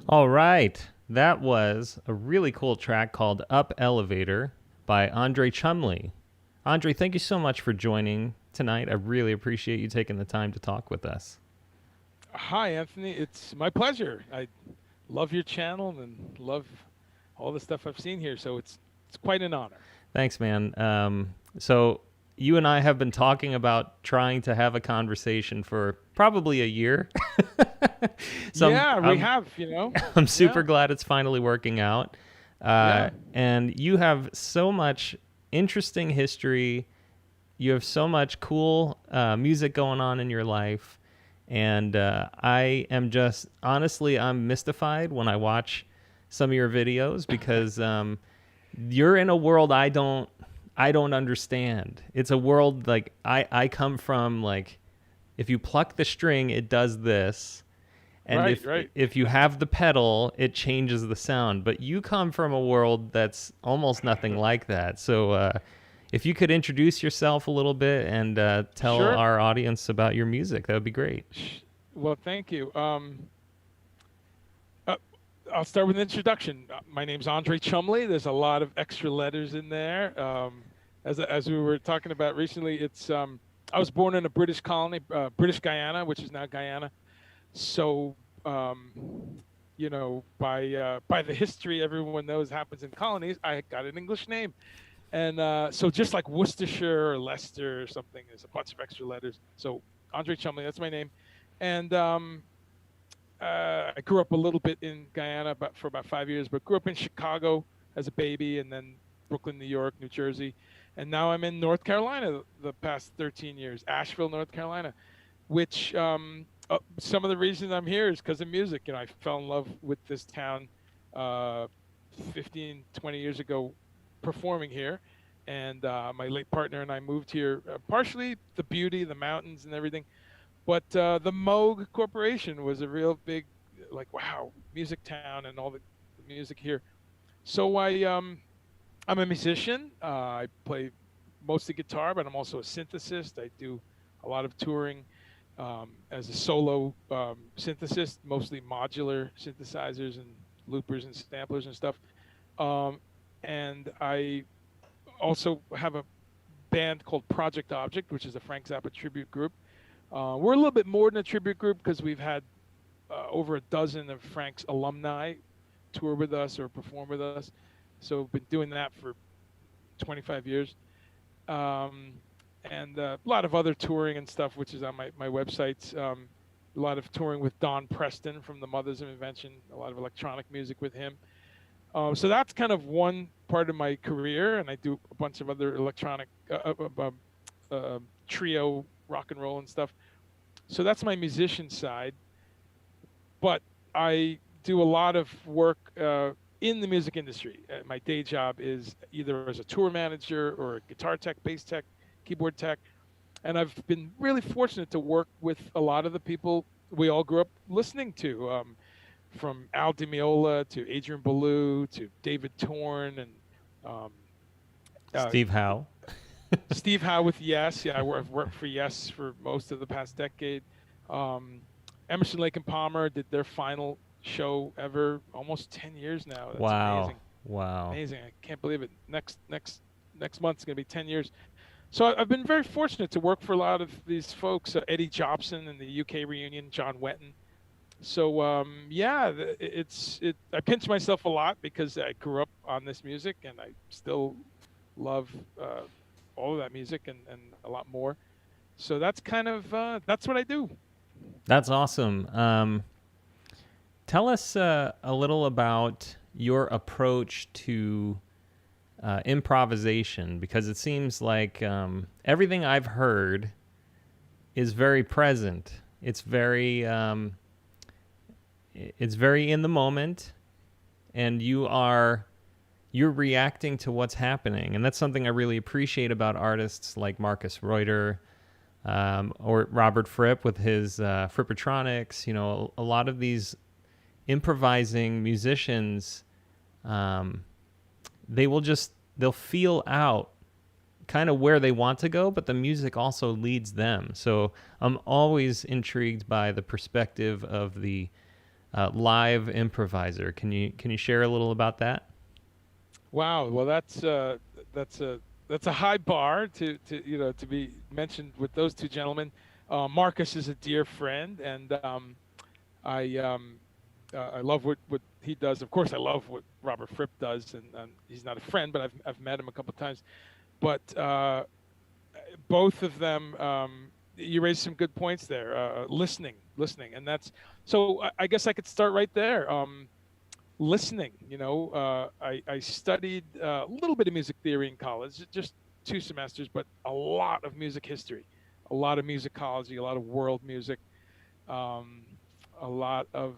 All right. That was a really cool track called Up Elevator by Andre Chumley. Andre, thank you so much for joining tonight. I really appreciate you taking the time to talk with us. Hi, Anthony. It's my pleasure. I love your channel and love all the stuff I've seen here. So it's quite an honor. Thanks, man. So, you and I have been talking about trying to have a conversation for probably a year. so, I'm, Yeah, we I'm have. I'm super Yeah, glad it's finally working out. yeah. And you have so much interesting history. You have so much cool music going on in your life. And I am just, honestly, I'm mystified when I watch some of your videos because you're in a world I don't understand. It's a world like I come from like if you pluck the string, it does this, and Right, if right. if you have the pedal, it changes the sound. But you come from a world that's almost nothing like that. So if you could introduce yourself a little bit and tell Sure. our audience about your music, that would be great. Well, thank you. Uh, I'll start with an introduction. My name's Andre Chumley. There's a lot of extra letters in there. As we were talking about recently, it's I was born in a British colony, British Guyana, which is now Guyana. So, by the history everyone knows happens in colonies, I got an English name, and so just like Worcestershire or Leicester or something, there's a bunch of extra letters. So Andre Chumley, that's my name, and I grew up a little bit in Guyana, for about 5 years, but grew up in Chicago as a baby, and then Brooklyn, New York, New Jersey, and now I'm in North Carolina the past 13 years, Asheville, North Carolina, which some of the reason I'm here is because of music. I fell in love with this town uh, 15, 20 years ago performing here. And my late partner and I moved here, partially the beauty, the mountains, and everything. But the Moog Corporation was a real big, like, wow, music town and all the music here. So I'm a musician. I play mostly guitar, but I'm also a synthesist. I do a lot of touring as a solo synthesist, mostly modular synthesizers and loopers and samplers and stuff. Um, and I also have a band called Project Object, which is a Frank Zappa tribute group. We're a little bit more than a tribute group because we've had over a dozen of Frank's alumni tour with us or perform with us. So we've been doing that for 25 years. Um, and a lot of other touring and stuff, which is on my websites. A lot of touring with Don Preston from the Mothers of Invention, a lot of electronic music with him. So that's kind of one part of my career, and I do a bunch of other electronic trio rock and roll and stuff. So that's my musician side. But I do a lot of work in the music industry. My day job is either as a tour manager or a guitar tech, bass tech, keyboard tech, and I've been really fortunate to work with a lot of the people we all grew up listening to, from Al Di Meola to Adrian Belew to David Torn and um, uh, Steve Howe. Steve Howe with Yes. Yeah, I've worked for Yes for most of the past decade. Um, Emerson, Lake and Palmer did their final show ever, almost 10 years now. That's Wow. amazing. Wow. Amazing. I can't believe it. Next month's going to be 10 years. So I've been very fortunate to work for a lot of these folks. Eddie Jobson and the UK reunion, John Wetton. So yeah, I pinch myself a lot because I grew up on this music and I still love all of that music and a lot more. So that's kind of that's what I do. That's awesome. Tell us a little about your approach to improvisation because it seems like everything I've heard is very present. It's very in the moment, and you're reacting to what's happening, and that's something I really appreciate about artists like Marcus Reuter, or Robert Fripp with his Frippatronics. A lot of these improvising musicians, um, they'll feel out kind of where they want to go, but the music also leads them. So I'm always intrigued by the perspective of the live improviser. Can you share a little about that? Wow. Well, that's a that's a high bar to be mentioned with those two gentlemen. Marcus is a dear friend, and I I love what he does. Of course, I love what Robert Fripp does, and he's not a friend, but I've met him a couple of times. But both of them, you raised some good points there. Listening, and that's so. I guess I could start right there. Listening, I studied a little bit of music theory in college, just 2 semesters, but a lot of music history, a lot of musicology, a lot of world music, um, a lot of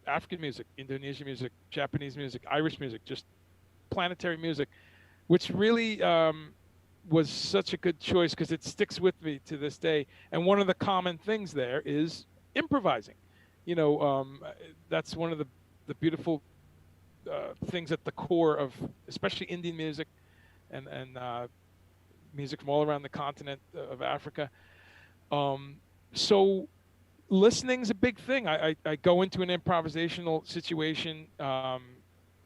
African music, Indonesian music, Japanese music, Irish music, just planetary music, which really was such a good choice because it sticks with me to this day. And one of the common things there is improvising. You know, that's one of the beautiful things at the core of especially Indian music and music from all around the continent of Africa. So listening's a big thing. I go into an improvisational situation,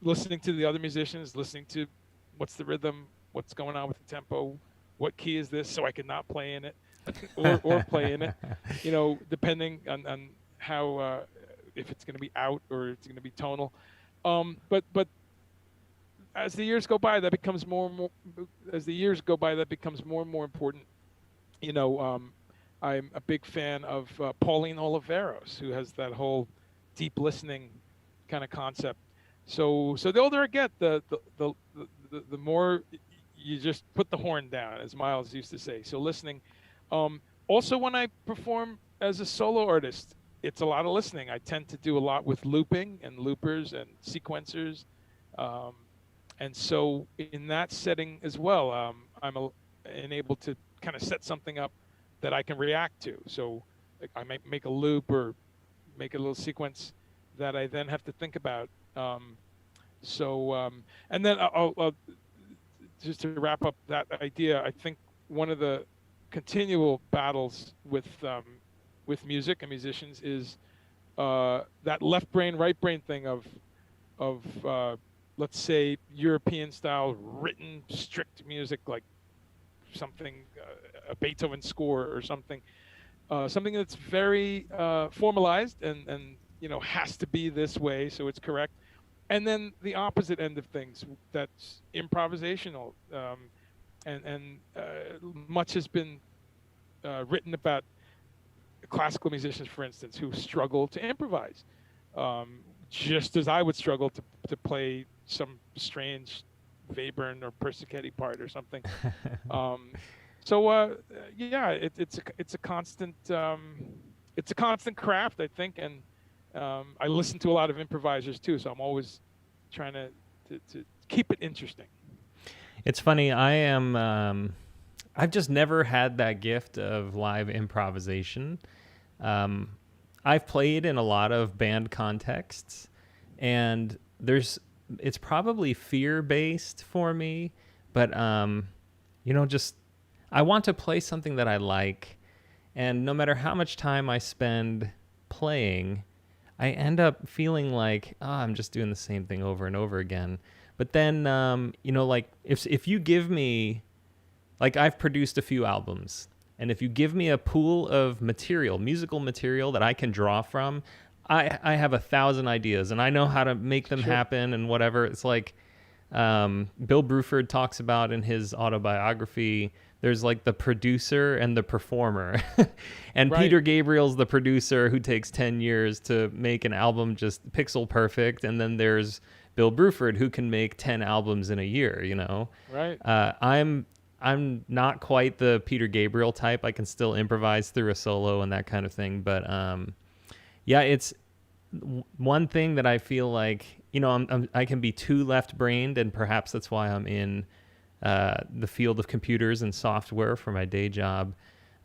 listening to the other musicians, listening to what's the rhythm, what's going on with the tempo, what key is this, so I can not play in it or play in it, depending on how if it's going to be out or it's going to be tonal. But as the years go by, that becomes more and more. As the years go by, that becomes more and more important. You know, I'm a big fan of Pauline Oliveros, who has that whole deep listening kind of concept. So the older I get, the more you just put the horn down, as Miles used to say. So listening. Also, when I perform as a solo artist, it's a lot of listening. I tend to do a lot with looping and loopers and sequencers. Um, and so in that setting as well, able to kind of set something up that I can react to. So like, I might make a loop or make a little sequence that I then have to think about. And then I'll just to wrap up that idea, I think one of the continual battles with music and musicians is that left brain, right brain thing of let's say European style written strict music, like something a Beethoven score or something that's very formalized and has to be this way, so it's correct. And then the opposite end of things, that's improvisational, and much has been written about classical musicians, for instance, who struggle to improvise, just as I would struggle to play some strange Webern or Persichetti part or something. Yeah, it's a constant craft, I think, and I listen to a lot of improvisers too, so I'm always trying to keep it interesting. It's funny. I've just never had that gift of live improvisation. I've played in a lot of band contexts, and it's probably fear-based for me, but just I want to play something that I like, and no matter how much time I spend playing, I end up feeling like, I'm just doing the same thing over and over again. But then, like if you give me, like I've produced a few albums, and if you give me a pool of material, musical material that I can draw from, I have 1,000 ideas, and I know how to make them happen and whatever. It's like Bill Bruford talks about in his autobiography, there's like the producer and the performer. And right. Peter Gabriel's the producer who takes 10 years to make an album just pixel perfect. And then there's Bill Bruford who can make 10 albums in a year, Right. I'm not quite the Peter Gabriel type. I can still improvise through a solo and that kind of thing. But yeah, it's one thing that I feel like, I can be too left-brained, and perhaps that's why I'm in the field of computers and software for my day job.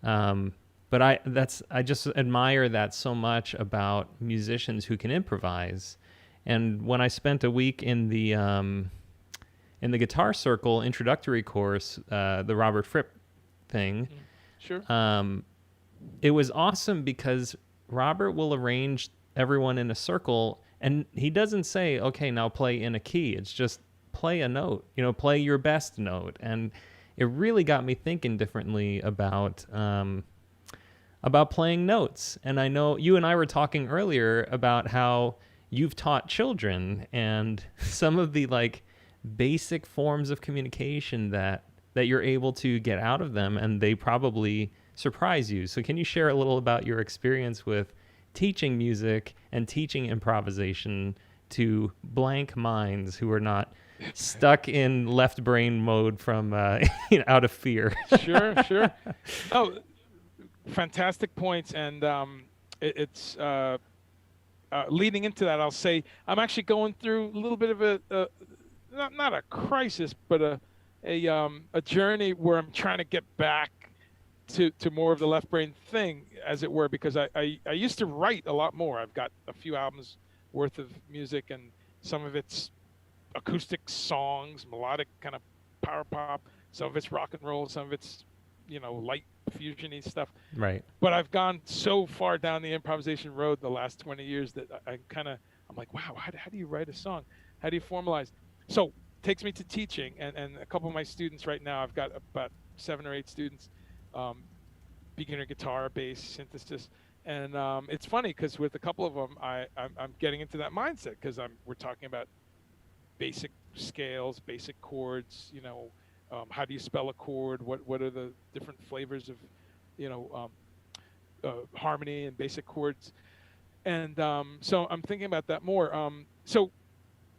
But I just admire that so much about musicians who can improvise. And when I spent a week in the Guitar Circle introductory course, the Robert Fripp thing, Sure. It was awesome because Robert will arrange everyone in a circle, and he doesn't say, okay, now play in a key. It's just play a note, play your best note. And it really got me thinking differently about playing notes. And I know you and I were talking earlier about how you've taught children and some of the like basic forms of communication that you're able to get out of them, and they probably surprise you. So can you share a little about your experience with teaching music and teaching improvisation to blank minds who are not stuck in left brain mode from out of fear? Sure. Oh, fantastic points. And it's leading into that. I'll say I'm actually going through a little bit of a not a crisis, but a journey where I'm trying to get back to more of the left brain thing, as it were, because I used to write a lot more. I've got a few albums worth of music, and some of it's acoustic songs, melodic kind of power pop. Some of it's rock and roll. Some of it's, light fusion-y stuff. Right. But I've gone so far down the improvisation road the last 20 years that I'm like, wow, how do you write a song? How do you formalize? So takes me to teaching, and a couple of my students right now, I've got about 7 or 8 students, beginner guitar, bass, synthesis. And it's funny because with a couple of them, I'm getting into that mindset because we're talking about basic scales, basic chords, how do you spell a chord? What are the different flavors of, harmony and basic chords? And so I'm thinking about that more. So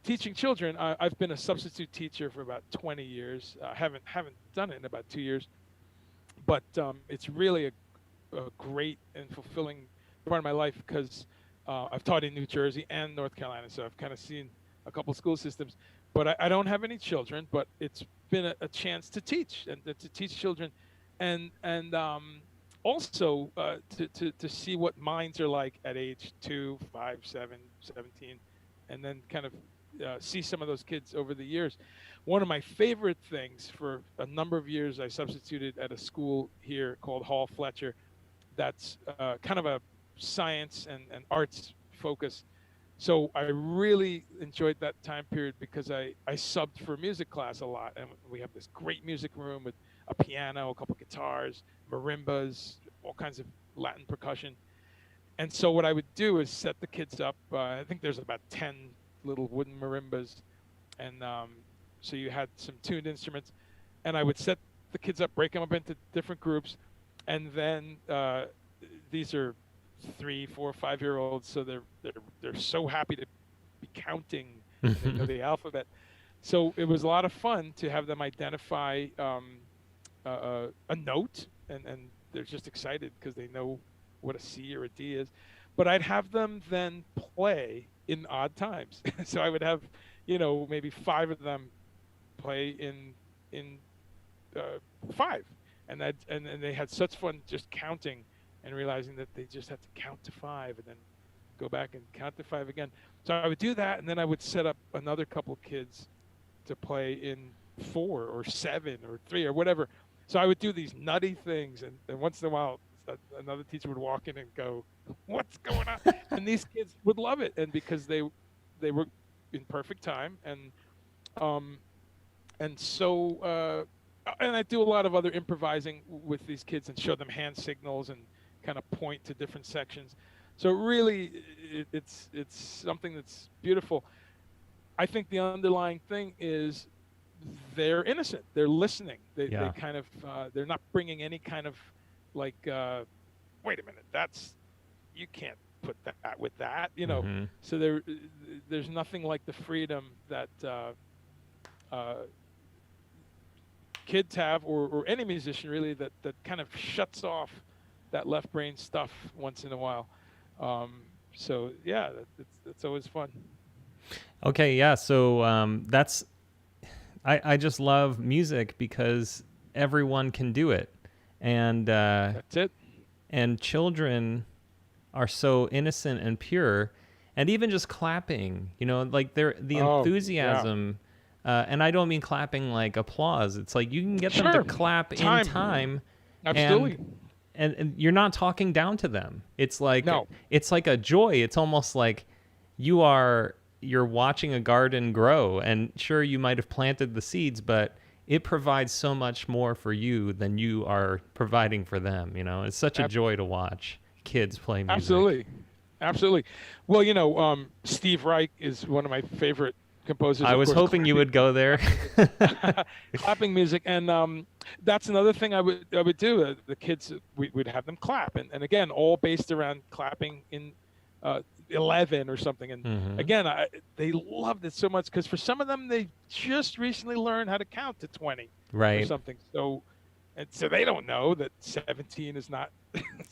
teaching children, I've been a substitute teacher for about 20 years. Haven't done it in about 2 years, but it's really a great and fulfilling part of my life because I've taught in New Jersey and North Carolina, so I've kind of seen a couple school systems. But I don't have any children, but it's been a chance to teach and to teach children, and also to see what minds are like at age 2, 5, 7, 17, and then kind of see some of those kids over the years. One of my favorite things, for a number of years, I substituted at a school here called Hall Fletcher. That's kind of a science and arts focus. So I really enjoyed that time period because I subbed for music class a lot. And we have this great music room with a piano, a couple guitars, marimbas, all kinds of Latin percussion. And so what I would do is set the kids up. I think there's about 10 little wooden marimbas. And so you had some tuned instruments. And I would set the kids up, break them up into different groups. And then these are 3, 4, 5-year-olds, so they're so happy to be counting and they know the alphabet. So it was a lot of fun to have them identify a note, and they're just excited because they know what a C or a D is. But I'd have them then play in odd times. So I would have, maybe 5 of them play in 5, and they had such fun just counting and realizing that they just had to count to 5 and then go back and count to 5 again. So I would do that, and then I would set up another couple kids to play in 4 or 7 or 3 or whatever. So I would do these nutty things, and once in a while, another teacher would walk in and go, "What's going on?" And these kids would love it, and because they were in perfect time, and so I do a lot of other improvising with these kids and show them hand signals and kind of point to different sections. So really, it's something that's beautiful. I think the underlying thing is they're innocent. They're listening. They kind of they're not bringing any kind of like, wait a minute, you can't put that with that, Mm-hmm. So there's nothing like the freedom that kids have, or any musician really, that kind of shuts off that left brain stuff once in a while. So yeah, that's always fun. Okay, yeah. So I just love music because everyone can do it, and That's it. and children are so innocent and pure, and even just clapping, like the enthusiasm. And I don't mean clapping like applause. It's like you can get them to clap in time. Absolutely. and you're not talking down to them. No, It's like a joy. It's almost like you're watching a garden grow, and sure, you might have planted the seeds, but it provides so much more for you than you are providing for them. It's such a ab- joy to watch kids play music. absolutely, absolutely. Well, Steve Reich is one of my favorite composers. I Of was course, hoping you would go there. clapping music, clapping music, and that's another thing I would do. The kids, we'd have them clap, and again, all based around clapping in 11 or something. And Hmm. again, they loved it so much because for some of them, they just recently learned how to count to 20 or Right. something. So they don't know that 17 is not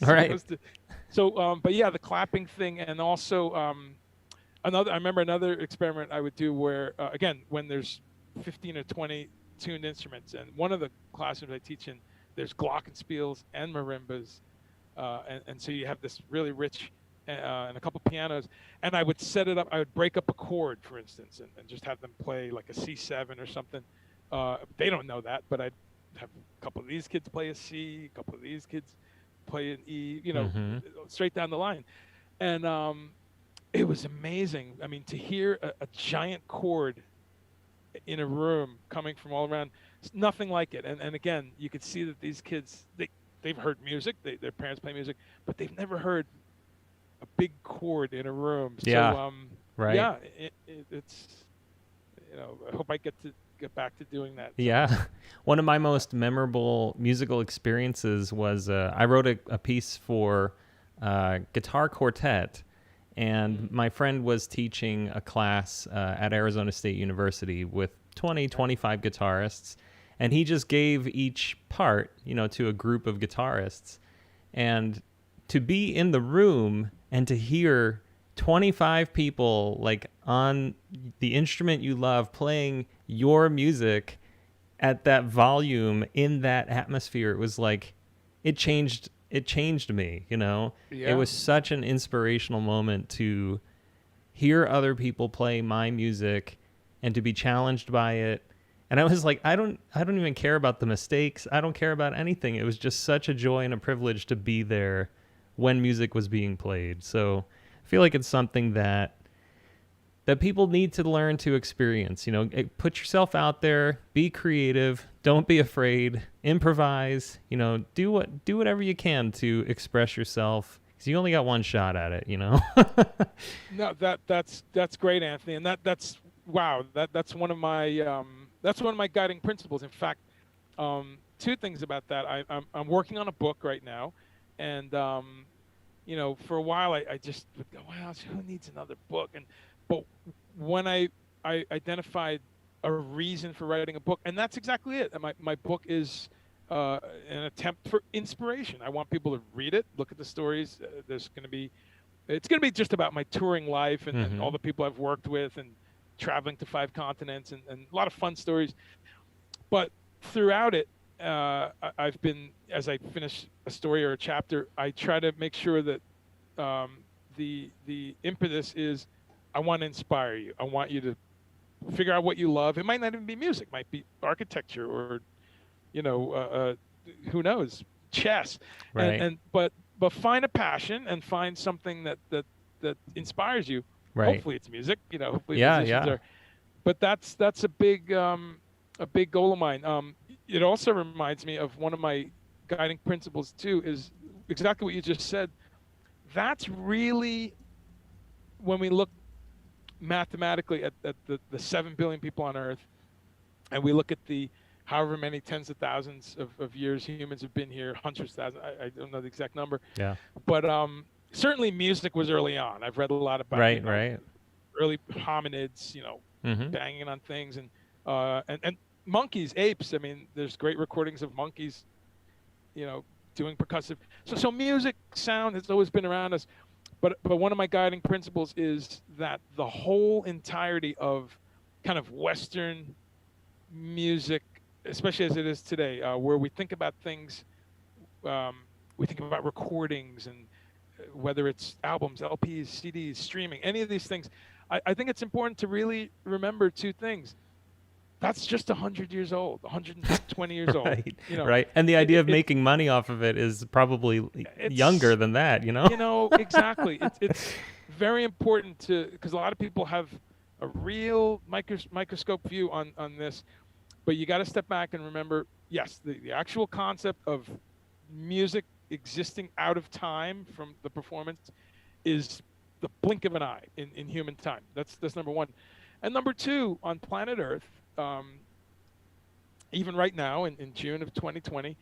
Right. supposed to. So, but yeah, the clapping thing, and also I remember another experiment I would do where again, when there's 15 or 20 tuned instruments, and one of the classrooms I teach in, there's glockenspiels and marimbas, and so you have this really rich and a couple pianos, and I would set it up. I would break up a chord, for instance, and just have them play like a C7 or something. They don't know that, but I'd have a couple of these kids play a C, a couple of these kids play an E, Hmm. straight down the line. And it was amazing. I mean, to hear a giant chord in a room coming from all around, it's nothing like it. And again, you could see that these kids, they've heard music, their parents play music, but they've never heard a big chord in a room. So Yeah. Right. yeah, it's I hope I get back to doing that someday. Yeah. One of my most memorable musical experiences was I wrote a piece for guitar quartet, and Mm, my friend was teaching a class at Arizona State University with 20, right. 25 guitarists, and he just gave each part, to a group of guitarists. And to be in the room and to hear 25 people like on the instrument you love playing your music at that volume in that atmosphere, it was like it changed me. It Yeah. was such an inspirational moment to hear other people play my music and to be challenged by it. And I was like, I don't even care about the mistakes. I don't care about anything. It was just such a joy and a privilege to be there when music was being played. So I feel like it's something that people need to learn to experience. Put yourself out there, be creative, don't be afraid, improvise. Do whatever you can to express yourself because you only got one shot at it. No, that's great, Anthony, and that's wow. That's one of my guiding principles. In fact, two things about that. I'm working on a book right now, and for a while I just would go, well, who needs another book? But when I identified a reason for writing a book, and that's exactly it. My book is an attempt for inspiration. I want people to read it, look at the stories. It's going to be just about my touring life and all Hmm. the people I've worked with and traveling to 5 continents and a lot of fun stories. But throughout it, I've been, as I finish a story or a chapter, I try to make sure that the impetus is I want to inspire you. I want you to figure out what you love. It might not even be music, it might be architecture or you know, who knows, chess, and Right. and but find a passion and find something that inspires you. Right. Hopefully, it's music. Hopefully Yeah. musicians Yeah. are. But that's a big goal of mine. It also reminds me of one of my guiding principles too. Is exactly what you just said. That's really when we look mathematically at the 7 billion people on Earth, and we look at the however many tens of thousands of years humans have been here, hundreds of thousands. I don't know the exact number, Yeah. but certainly music was early on. I've read a lot about Right. Right. early hominids, Hmm. banging on things and monkeys, apes. I mean, there's great recordings of monkeys, you know, doing percussive. So music, sound has always been around us. But one of my guiding principles is that the whole entirety of kind of Western music, especially as it is today, where we think about things, um, we think about recordings and whether it's albums, LPs, CDs, streaming, any of these things. I think it's important to really remember two things. That's just 100 years old, 120 years old. Right, You know, right. And the idea of it making money off of it is probably younger it's than that, you know? exactly. It's very important to, because a lot of people have a real microscope view on this, but you got to step back and remember, yes, the actual concept of music existing out of time from the performance is the blink of an eye in human time. That's number one. And number two, on planet Earth, even right now in June of 2020,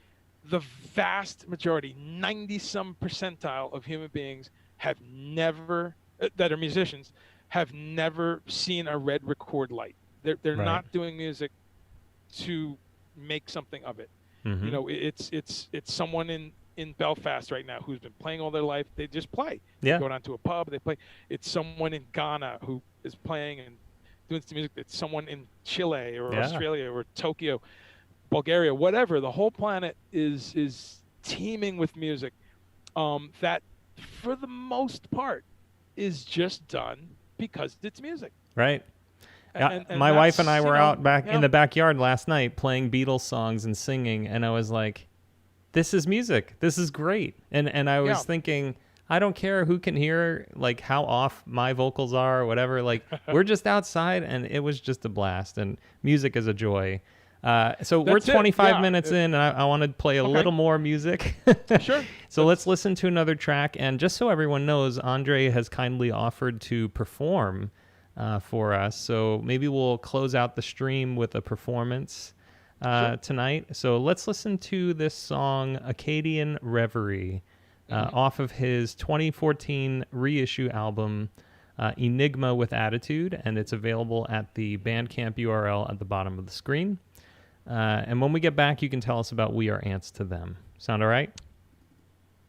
the vast majority, 90 some percentile of human beings have never, that are musicians, have never seen a red record light. They're Right. not doing music to make something of it. Mm-hmm. You know, it's someone in Belfast right now who's been playing all their life. They just play. Yeah. They go down to a pub, they play. It's someone in Ghana who is playing and doing some music. It's someone in Chile or Australia or Tokyo, Bulgaria, whatever. The whole planet is teeming with music that, for the most part, is just done because it's music. Right. And my wife and I were out back yeah. in the backyard last night playing Beatles songs and singing, and I was like, this is music. This is great. And I was thinking, I don't care who can hear, like, how off my vocals are or whatever. Like, we're just outside, and it was just a blast. And music is a joy. So we're 25 minutes in, and I want to play a little more music. Sure. So let's listen to another track. And just so everyone knows, Andre has kindly offered to perform for us. So maybe we'll close out the stream with a performance tonight. So let's listen to this song, Acadian Reverie, off of his 2014 reissue album, Enigma with Attitude, and it's available at the Bandcamp URL at the bottom of the screen. And when we get back, you can tell us about We Are Ants to Them. Sound all right?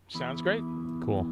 Sounds great. Cool.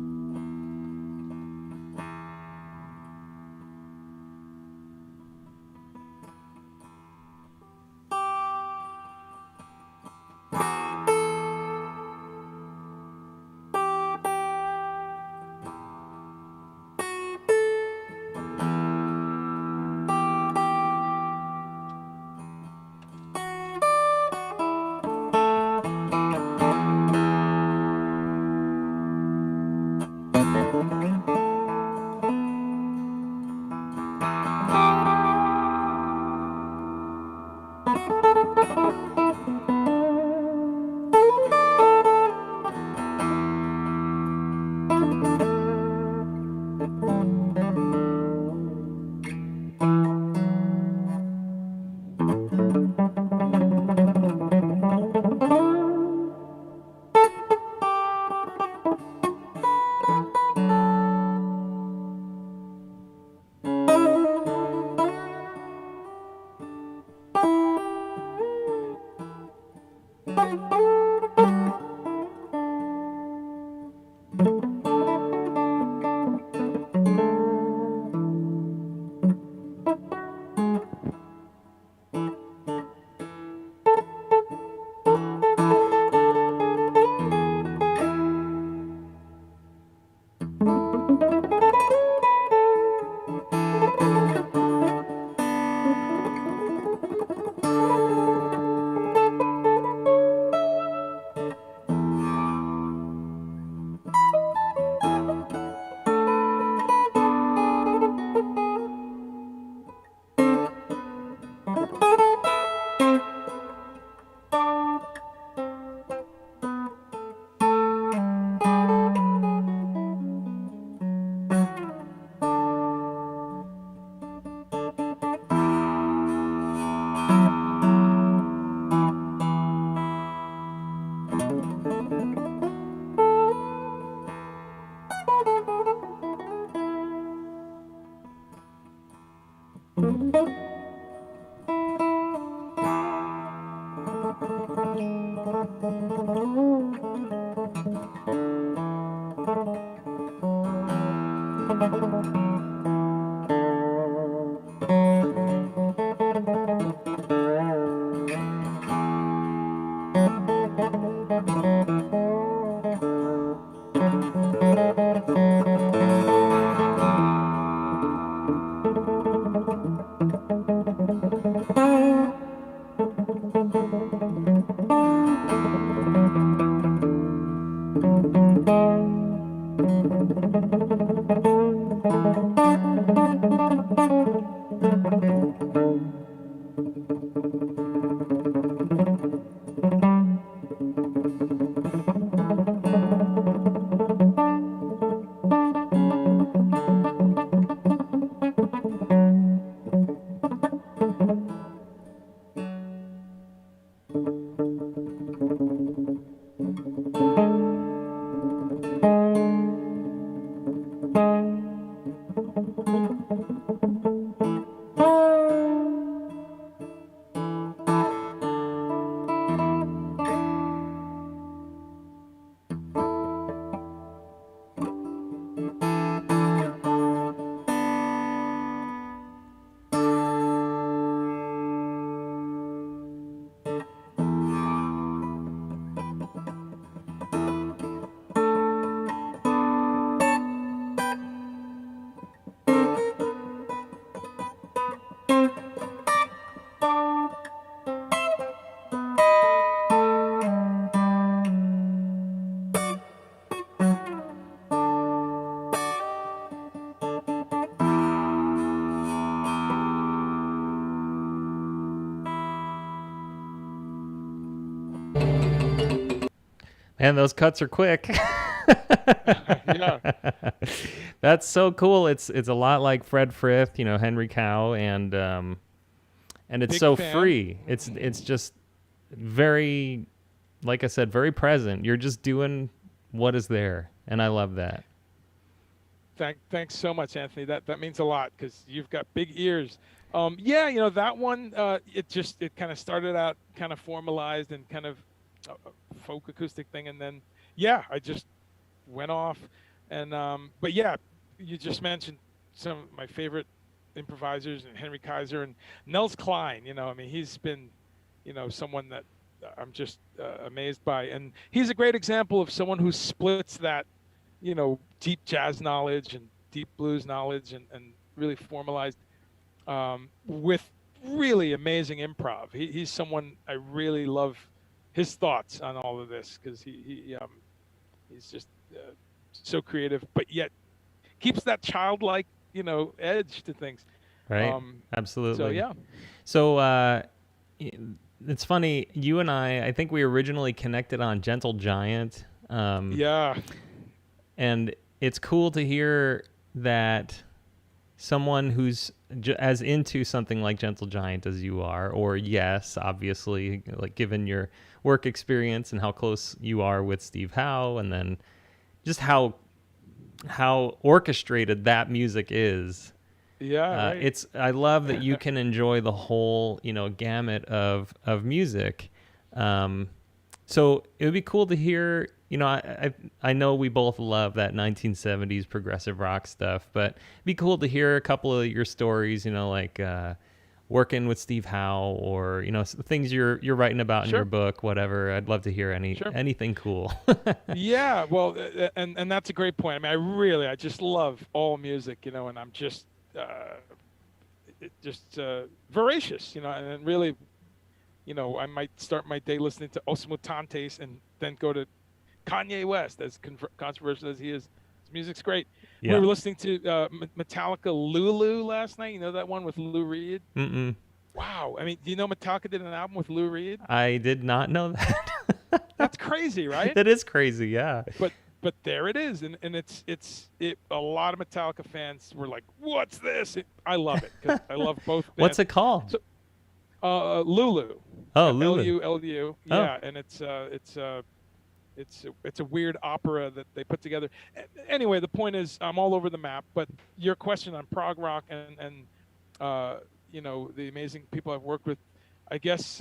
And those cuts are quick. Yeah, That's so cool. It's a lot like Fred Frith, Henry Cow, and it's big so fan. free. It's just very, like I said, very present. You're just doing what is there, and I love that. Thanks so much, Anthony. That means a lot because you've got big ears. Yeah, that one. It kind of started out kind of formalized and kind of a folk acoustic thing, and then yeah, I just went off. And but yeah, you just mentioned some of my favorite improvisers and Henry Kaiser and Nels Klein. I mean, he's been, someone that I'm just amazed by, and he's a great example of someone who splits that, deep jazz knowledge and deep blues knowledge and really formalized with really amazing improv. He's someone I really love his thoughts on all of this because he's just so creative, but yet keeps that childlike, edge to things. Right? Um, so Absolutely. yeah, So it's funny. You and I think we originally connected on Gentle Giant, yeah, and it's cool to hear that someone who's as into something like Gentle Giant as you are, or yes, obviously, like given your work experience and how close you are with Steve Howe, and then just how orchestrated that music is. yeah, right. It's I love that you can enjoy the whole gamut of music. Um, so it would be cool to hear. I know we both love that 1970s progressive rock stuff, but it'd be cool to hear a couple of your stories. Like working with Steve Howe, or things you're writing about in your Sure, book, whatever. I'd love to hear sure. anything cool. Yeah, well, and that's a great point. I mean, I just love all music, and I'm just uh, voracious, and really, I might start my day listening to Os Mutantes and then go to Kanye West, as controversial as he is. His music's great. We Yeah. were listening to Metallica Lulu last night. You know that one with Lou Reed? Mm-mm. Wow. I mean, do you know Metallica did an album with Lou Reed? I did not know that. That's crazy, right? That is crazy. Yeah. But there it is, and it. A lot of Metallica fans were like, "What's this?" I love it because I love both What's bands. it called? So, Lulu, Oh, Lulu. Lulu, Oh, yeah, and it's a weird opera that they put together. Anyway, the point is, I'm all over the map. But your question on prog rock and the amazing people I've worked with, I guess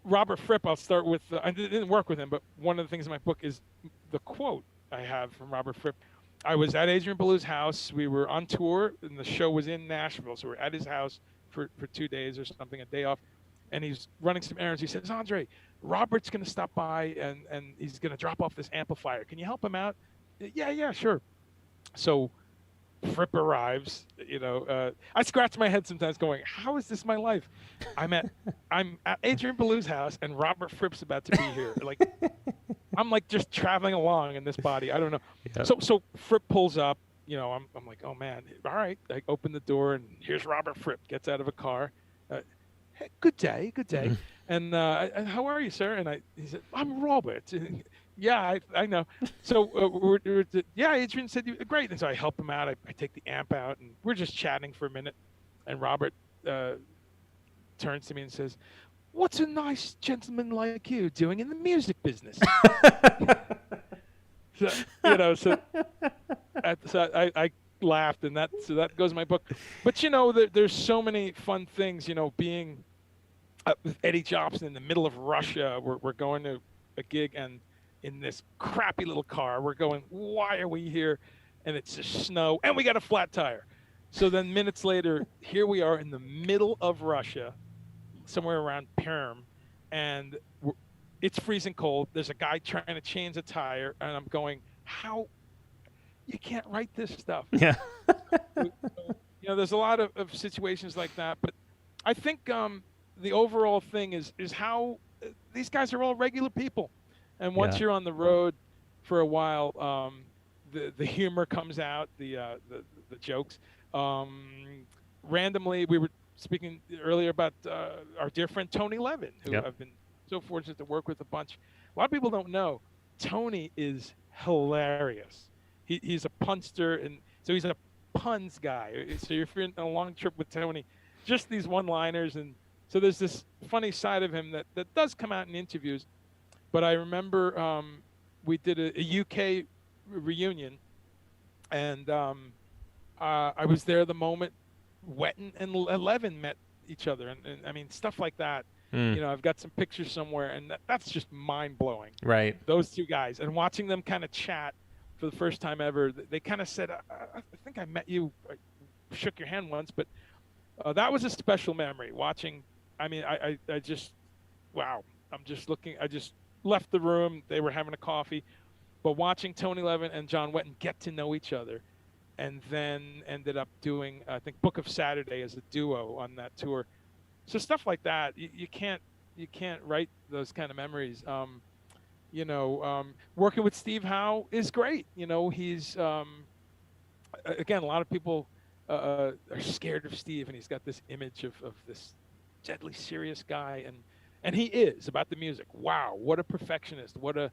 Robert Fripp. I'll start with. I didn't work with him, but one of the things in my book is the quote I have from Robert Fripp. I was at Adrian Belew's house. We were on tour, and the show was in Nashville, so we're at his house for 2 days or something, a day off, and he's running some errands. He says, "Andre, Robert's going to stop by, and he's going to drop off this amplifier. Can you help him out?" Yeah, sure. So Fripp arrives. I scratch my head sometimes, going, "How is this my life?" I'm at Adrian Belew's house, and Robert Fripp's about to be here. Like I'm like just traveling along in this body. I don't know. yeah. So Fripp pulls up. I'm like, oh man, all right. I open the door, and here's Robert Fripp. Gets out of a car. Hey, good day, good day. And how are you, sir? And he said, I'm Robert. Yeah, I know. So yeah, Adrian said, great. And so I help him out. I take the amp out, and we're just chatting for a minute. And Robert turns to me and says, "What's a nice gentleman like you doing in the music business?" So, I laughed, and that goes in my book. But there's so many fun things. Being with Eddie Jobson in the middle of Russia, we're going to a gig, and in this crappy little car, we're going, why are we here? And it's just snow, and we got a flat tire. So then minutes later, here we are in the middle of Russia, somewhere around Perm, and it's freezing cold. There's a guy trying to change a tire, and I'm going, how? You can't write this stuff. Yeah. There's a lot of situations like that, but I think the overall thing is how these guys are all regular people, and once Yeah. you're on the road for a while, the humor comes out, the jokes. Randomly, we were speaking earlier about our dear friend Tony Levin, who Yep. I've been so fortunate to work with a bunch. A lot of people don't know Tony is hilarious. He's a punster, and so he's a puns guy. So if you're in a long trip with Tony, just these one-liners, and so there's this funny side of him that does come out in interviews. But I remember we did a UK reunion, and I was there the moment Wetton and Eleven met each other, and I mean stuff like that. Mm, I've got some pictures somewhere, and that's just mind blowing. right. Those two guys, and watching them kind of chat for the first time ever, they kind of said, I think I met you, I shook your hand once, but that was a special memory. Watching, I mean, I just, wow, I'm just looking, I just left the room. They were having a coffee, but watching Tony Levin and John Wetton get to know each other, and then ended up doing, I think, Book of Saturday as a duo on that tour. So stuff like that, you can't write those kind of memories. Working with Steve Howe is great. He's again, a lot of people are scared of Steve, and he's got this image of this deadly serious guy, and he is about the music. Wow, what a perfectionist! What a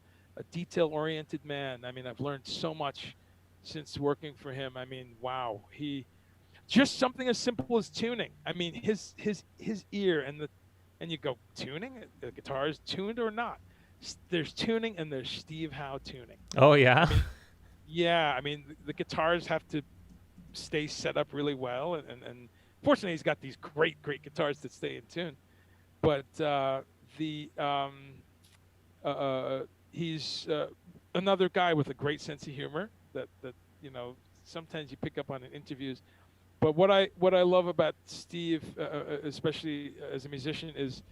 detail-oriented man. I mean, I've learned so much since working for him. I mean, wow, he just something as simple as tuning. I mean, his ear and you go, tuning? The guitar is tuned or not? There's tuning and there's Steve Howe tuning. Oh yeah. I mean, yeah, I mean the guitars have to stay set up really well, and fortunately he's got these great guitars that stay in tune. But he's another guy with a great sense of humor that sometimes you pick up on in interviews. But what I love about Steve, especially as a musician, is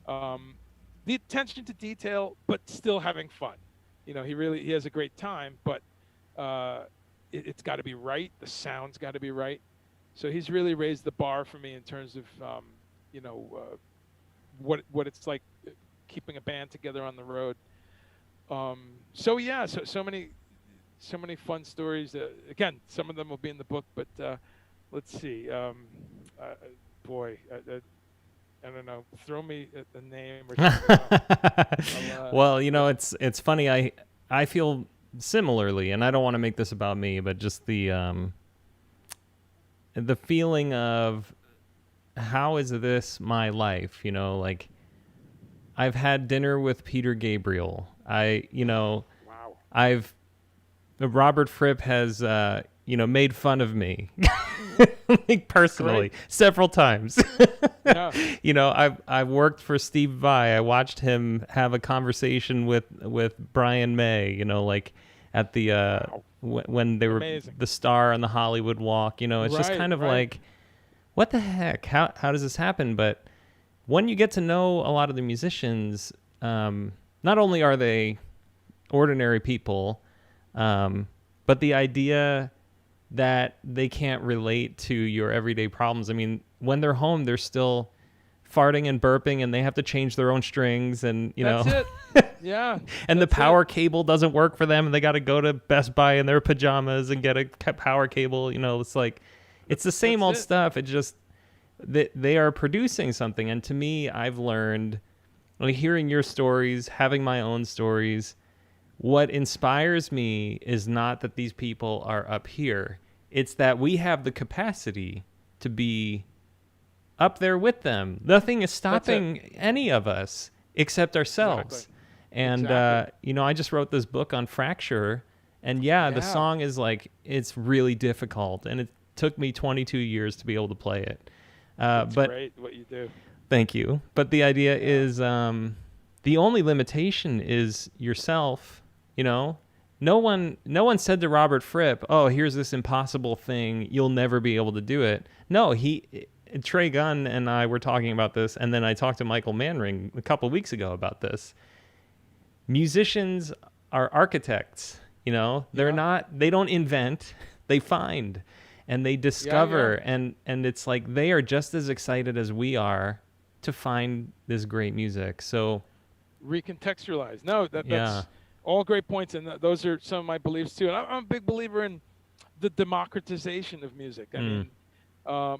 the attention to detail, but still having fun. He has a great time, but it's got to be right. The sound's got to be right. So he's really raised the bar for me in terms of what it's like keeping a band together on the road. So yeah, so many fun stories. Again, some of them will be in the book, but let's see. Boy, I don't know. Throw me a name or something. Well, it's funny. I feel similarly, and I don't want to make this about me, but just the feeling of how is this my life? Like I've had dinner with Peter Gabriel. Wow. Robert Fripp has made fun of me. Like personally, Great. several times. Yeah. I've worked for Steve Vai. I watched him have a conversation with Brian May. Like at the Wow. when they were Amazing. the star on the Hollywood Walk. It's just Right, kind of right. like, what the heck? How does this happen? But when you get to know a lot of the musicians, not only are they ordinary people, but the idea that they can't relate to your everyday problems. I mean, when they're home, they're still farting and burping, and they have to change their own strings, and That's it. Yeah. and the that's power it. cable doesn't work for them, and they got to go to Best Buy in their pajamas and get a power cable. It's like, it's the same That's old it. stuff. It just they are producing something, and to me, I've learned, like, hearing your stories, having my own stories. What inspires me is not that these people are up here. It's that we have the capacity to be up there with them. Nothing is stopping any of us except ourselves. Exactly. And, Exactly. I just wrote this book on fracture. And yeah, the Yeah. song is like, it's really difficult. And it took me 22 years to be able to play it. That's But great what you do. thank you. But the idea is the only limitation is yourself. No one said to Robert Fripp, "Oh, here's this impossible thing. You'll never be able to do it." No, Trey Gunn and I were talking about this, and then I talked to Michael Manring a couple weeks ago about this. Musicians are architects. They're Yeah. not. They don't invent. They find, and they discover, and it's like they are just as excited as we are to find this great music. So Recontextualize. No, that's yeah. all great points, and those are some of my beliefs too. And I'm a big believer in the democratization of music. I mean,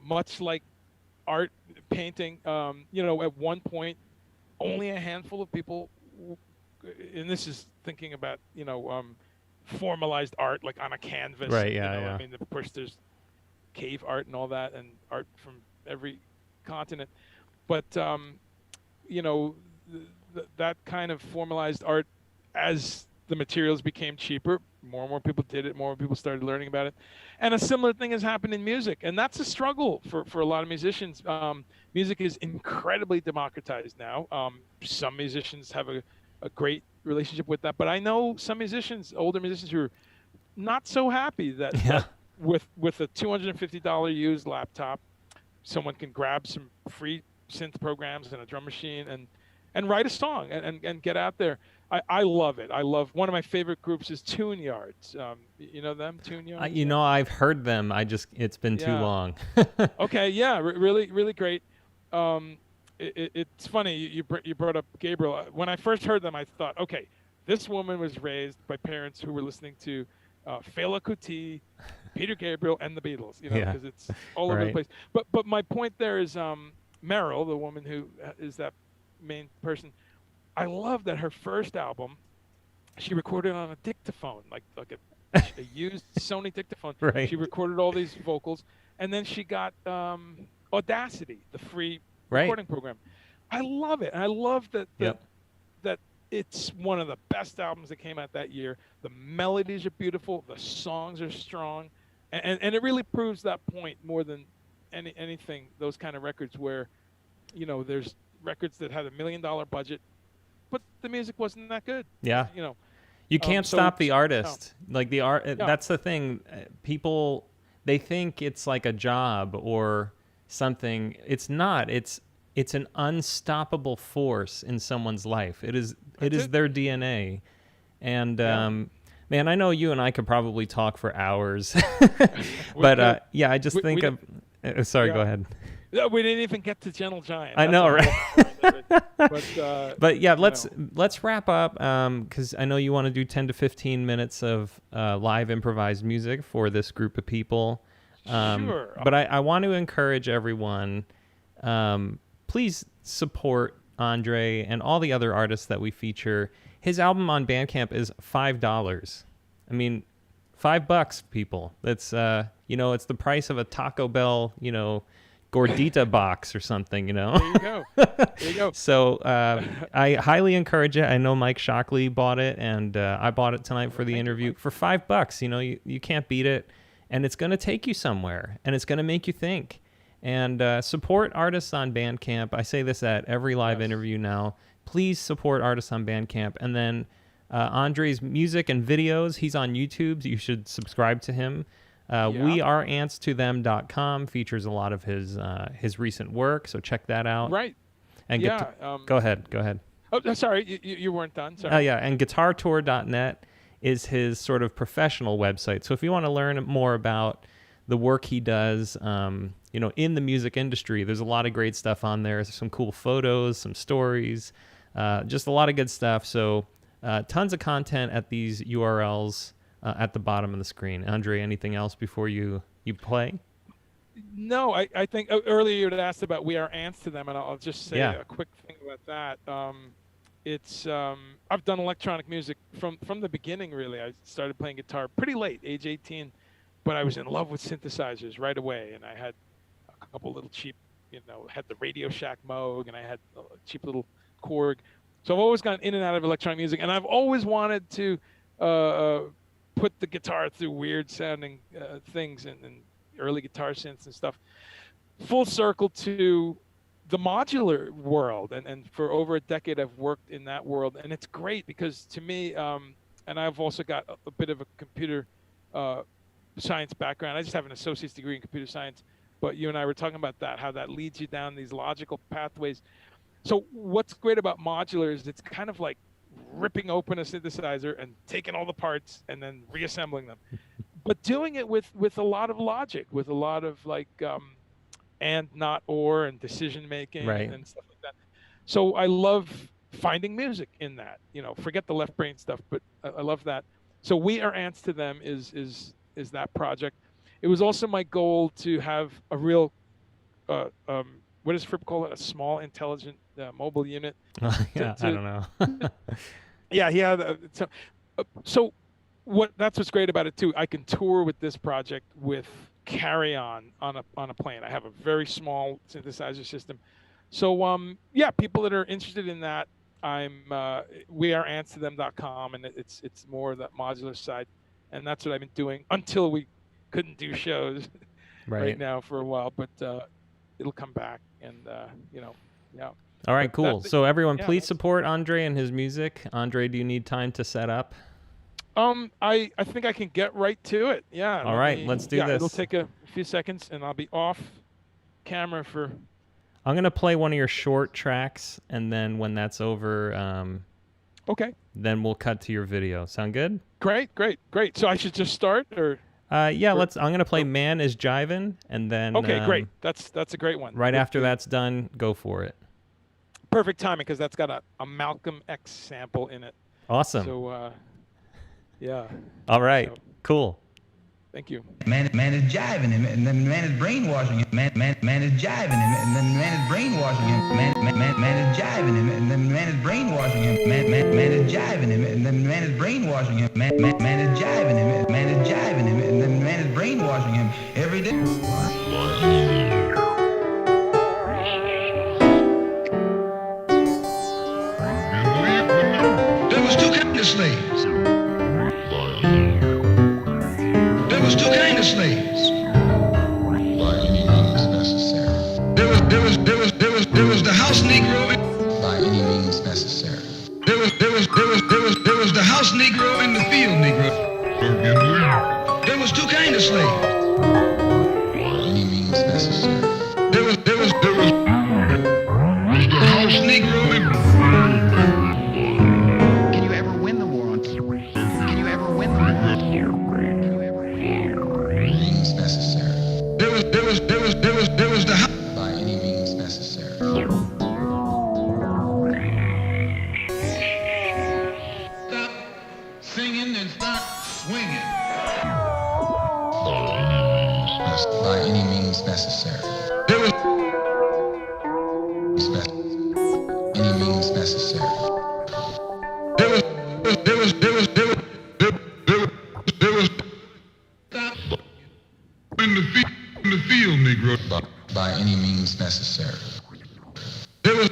much like art, painting. At one point, only a handful of people, and this is thinking about formalized art like on a canvas, Right. and Yeah. I Yeah. mean, of course, there's cave art and all that, and art from every continent. But you know, that kind of formalized art, as the materials became cheaper, more and more people did it, more and more people started learning about it. And a similar thing has happened in music, and that's a struggle for a lot of musicians. Music is incredibly democratized now. Some musicians have a great relationship with that, but I know some musicians, older musicians, who are not so happy that Yeah. with a $250 used laptop, someone can grab some free synth programs and a drum machine and write a song and get out there. I love it. I love, one of my favorite groups is Tune Yards. You know them, Tune Yards? You Yeah. know, I've heard them. It's been too Yeah. long. Okay. Yeah. Really, really great. Um, it's funny you brought up Gabriel. When I first heard them, I thought, okay, this woman was raised by parents who were listening to Fela Kuti, Peter Gabriel, and the Beatles. Yeah. Because it's all over the Right. place. But my point there is, Meryl, the woman who is that main person. I love that her first album she recorded on a dictaphone, like a used Sony dictaphone. Right. She recorded all these vocals, and then she got Audacity, the free Right. recording program. I love it. And I love Yep. that it's one of the best albums that came out that year. The melodies are beautiful, the songs are strong, and it really proves that point more than anything. Those kind of records where there's records that had $1 million budget, but the music wasn't that good. Yeah. You know, You can't so stop the no, artist. Like the art, yeah, that's the thing. People, they think it's like a job or something. It's not. It's an unstoppable force in someone's life. It that's is it. their DNA. And Yeah, man, I know you and I could probably talk for hours. we But could. yeah, I just We think did, of. Sorry, go yeah. ahead. Yeah, we didn't even get to Gentle Giant. I That's know, a right? whole story. But But yeah, you know, let's wrap up because I know you want to do 10 to 15 minutes of live improvised music for this group of people. sure. But I want to encourage everyone, please support Andre and all the other artists that we feature. His album on Bandcamp is $5. I mean, $5, people. That's it's the price of a Taco Bell, gordita box or something. There you go. There you go. So I highly encourage it. I know Mike Shockley bought it, and I bought it tonight for the Thank you, interview Mike. for $5. You can't beat it, and it's going to take you somewhere, and it's going to make you think. And support artists on Bandcamp. I say this at every live Yes. interview now. Please support artists on Bandcamp, and then Andre's music and videos. He's on YouTube. You should subscribe to him. Yeah. weareantstoThem.com features a lot of his recent work, so check that out. Right. And Yeah. go ahead. Oh, sorry. You weren't done. Oh Sorry. yeah, and guitartour.net is his sort of professional website. So if you want to learn more about the work he does, in the music industry, there's a lot of great stuff on there. There's some cool photos, some stories, just a lot of good stuff. So tons of content at these URLs at the bottom of the screen. Andre, anything else before you play? No, I think earlier you had asked about We Are Ants to Them, and I'll just say Yeah. a quick thing about that. It's I've done electronic music from the beginning. Really, I started playing guitar pretty late, age 18, but I was in love with synthesizers right away, and I had a couple little cheap, had the Radio Shack Moog, and I had a cheap little Korg. So I've always gone in and out of electronic music, and I've always wanted to put the guitar through weird sounding things and early guitar synths and stuff. Full circle to the modular world, and for over a decade I've worked in that world, and it's great because to me, and I've also got a bit of a computer science background. I just have an associate's degree in computer science, but you and I were talking about that, how that leads you down these logical pathways. So what's great about modular is it's kind of like ripping open a synthesizer and taking all the parts and then reassembling them, but doing it with a lot of logic, with a lot of like and not or and decision making Right. and stuff like that. So I love finding music in that. Forget the left brain stuff, but I love that. So We Are Ants to Them is that project. It was also my goal to have a real what does Fripp call it? A small intelligent mobile unit. Yeah, I don't know. Yeah, he had. So that's what's great about it too. I can tour with this project with carry-on on a plane. I have a very small synthesizer system. So yeah, people that are interested in that, we are answerthem.com, and it's more that modular side, and that's what I've been doing until we couldn't do shows right now for a while, but it'll come back, and yeah. All right, cool. So everyone, please that's support Andre and his music. Andre, do you need time to set up? I think I can get right to it. Yeah. All right, let's do this. It'll take a few seconds, and I'll be off camera for. I'm gonna play one of your short tracks, and then when that's over, okay. Then we'll cut to your video. Sound good? Great. So I should just start, or? Yeah. I'm gonna play "Man Is Jivin'," and then. Okay, great. That's a great one. Right after that's done, go for it. Perfect timing, because that's got a Malcolm X sample in it. Awesome. So, yeah. All right. Cool. Thank you. Man is jiving him, and then man is brainwashing him. Man is jiving him, and then man is brainwashing him. Man is jiving him, and then man is brainwashing him. Man is jiving him, and then man is brainwashing him. Man is jiving him, and man is jiving him, and then man is brainwashing him every day. Slaves. There was two kinds of slaves. By any means necessary. There was the house Negro. By any means necessary. There was the house Negro and the field Negro. There was two kinds of slaves. By any means necessary. There was the house Negro and There was the by any means necessary. Stop singing and start swinging. By any means necessary. There was any means necessary. There was stop in the field, Negro. By any means necessary. There was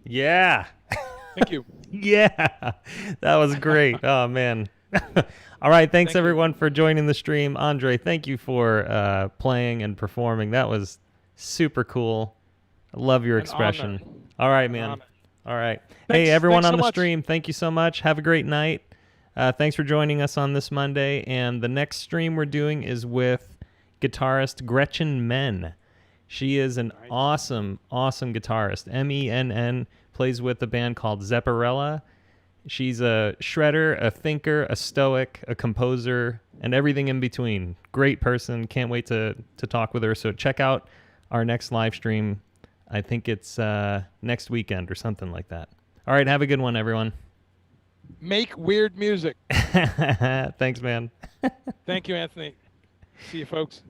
Yeah. Thank you. Yeah. That was great. Oh, man. All right. Thanks, Thank you. everyone, for joining the stream. Andre, thank you for playing and performing. That was super cool. I love your An expression. honor. All right, An man. honor. All right. Thanks- Hey, everyone thanks on so the much. stream, thank you so much. Have a great night. Thanks for joining us on this Monday. And the next stream we're doing is with guitarist Gretchen Menn. She is an awesome, awesome guitarist. Menn, plays with a band called Zepparella. She's a shredder, a thinker, a stoic, a composer, and everything in between. Great person. Can't wait to talk with her. So check out our next live stream. I think it's next weekend or something like that. All right, have a good one, everyone. Make weird music. Thanks, man. Thank you, Anthony. See you, folks.